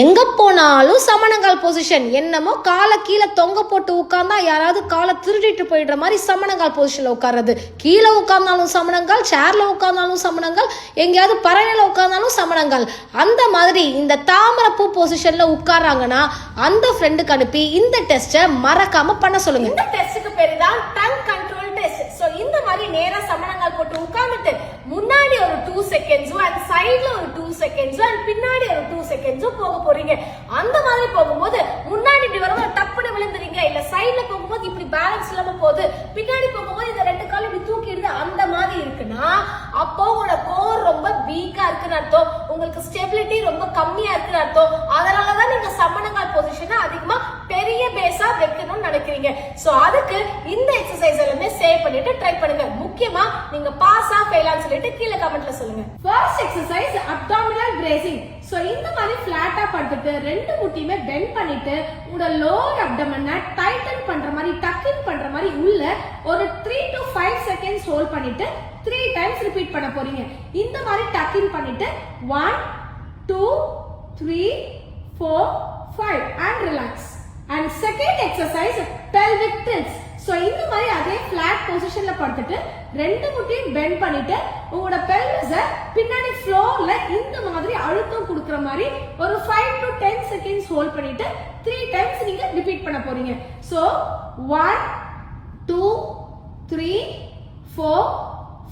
எங்க போனாலும் சமணங்கால் பொசிஷன். என்னமோ காலை கீழே தொங்க போட்டு உட்கார்ந்தா யாராவது காலை திருடிட்டு போயிடுற மாதிரி சமணங்கால் பொசிஷன்ல உட்கார்றது. கீழே உட்கார்ந்தாலும் சமணங்கால், சேர்ல உட்கார்ந்தாலும் சமணங்கால், எங்கேயாவது பறையில உட்கார்ந்தாலும் சமணங்கால். அந்த மாதிரி இந்த தாமரைப்பூ பொசிஷன்ல உட்கார்றாங்கன்னா அந்த ஃப்ரெண்டுக்கு அனுப்பி இந்த டெஸ்ட்டை மறக்காம பண்ண சொல்லுங்க. இந்த டெஸ்ட்டுக்கு பேரு தான் டங் கண்ட்ரோல் டெஸ்ட். சோ இந்த மாதிரி நேரா சமணங்கால் போட்டு உட்கார்ந்துட்டு முன்னாடி ஒரு 2 செகண்ட்ஸும் அண்ட் சைடுல ஒரு 2 செகண்ட்ஸும் அண்ட் பின்னாடி ஒரு 2 செகண்ட்ஸும் போக போறீங்க. அந்த மாதிரி போகும்போது முன்னாடி இப்படி வரும்போது டப்புன்னு விழுந்துறீங்க, இல்ல சைடுல போகும்போது இப்படி பேலன்ஸ் இல்லாம போகுது, பின்னாடி போகும்போது இந்த 2 கால் இப்படி தூக்கிடுது, அந்த மாதிரி இருக்குன்னா அப்போ உங்களோட கோர் ரொம்ப வீக்கா இருக்குன்னு அர்த்தம், உங்களுக்கு ஸ்டெபிலிட்டி ரொம்ப கம்மியா இருக்குன்னு அர்த்தம். அதனாலதான் நீங்க சமணங்கால் பொசிஷனை அதிகமா பெரிய பேஸா வைக்கணும்னு நினைக்கிறீங்க. சோ அதுக்கு இந்த எக்ஸசைஸ் எல்லாமே சேவ் பண்ணிட்டு ட்ரை பண்ணுங்க. முக்கியமா நீங்க பாஸா ஃபெயிலான்னு சொல்லிட்டு கீழே கமெண்ட்ல சொல்லுங்க. First exercise abdominal bracing. So இந்த மாதிரி ஃபிளாட்டா படுத்துட்டு ரெண்டு முட்டியுமே பெண்ட் பண்ணிட்டு உங்க லோவர் அப்டமனை டைட்டன் பண்ற மாதிரி, டக் இன் பண்ற மாதிரி உள்ள ஒரு 3 to 5 செகண்ட்ஸ் ஹோல்ட் பண்ணிட்டு 3 டைம்ஸ் ரிப்பீட் பண்ண போறீங்க. இந்த மாதிரி டக் இன் பண்ணிட்டு 1 2 3 4 5 and relax. And second exercise pelvic tilts. So இந்த மாதிரி அதே flat positionல படுத்துட்டு ரெண்டு முட்டியும் பெண்ட் பண்ணிட்டு உங்களோட pelvis பின்னாடி ஃப்ளோர்ல இந்த மாதிரி அழுத்தம் கொடுக்கிற மாதிரி ஒரு 5 to 10 seconds ஹோல்ட் பண்ணிட்டு 3 டைம்ஸ் நீங்க ரிப்பீட் பண்ண போறீங்க. So 1 2 3 4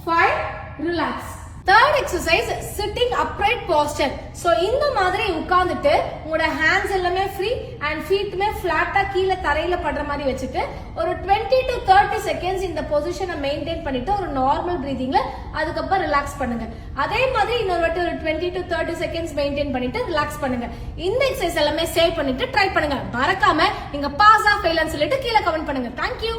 5 relax. Third exercise sitting upright posture. So இந்த மாதிரி உட்கார்ந்துட்டு உங்களோட ஹேண்ட்ஸ் எல்லாமே ஃப்ரீ அண்ட் ஃபீட்டுமே ஃபிளாட்டா கீழே தரையில படுற மாதிரி வச்சுட்டு ஒரு 20 to 30 செகண்ட்ஸ் இந்த பொசிஷனை மெயின்டைன் பண்ணிட்டு ஒரு நார்மல் பிரீதிங்ல அதுக்கப்புறம் ரிலாக்ஸ் பண்ணுங்க. அதே மாதிரி இன்னொரு வாட்டி ஒரு 20 to 30 செகண்ட்ஸ் மெயின்டைன் பண்ணிட்டு ரிலாக்ஸ் பண்ணுங்க. இந்த எக்ஸசைஸ் எல்லாமே சேவ் பண்ணிட்டு ட்ரை பண்ணுங்க. மறக்காம நீங்க பாஸா ஃபெயிலான்னு சொல்லிட்டு கீழே கமெண்ட் பண்ணுங்க. தேங்க்யூ.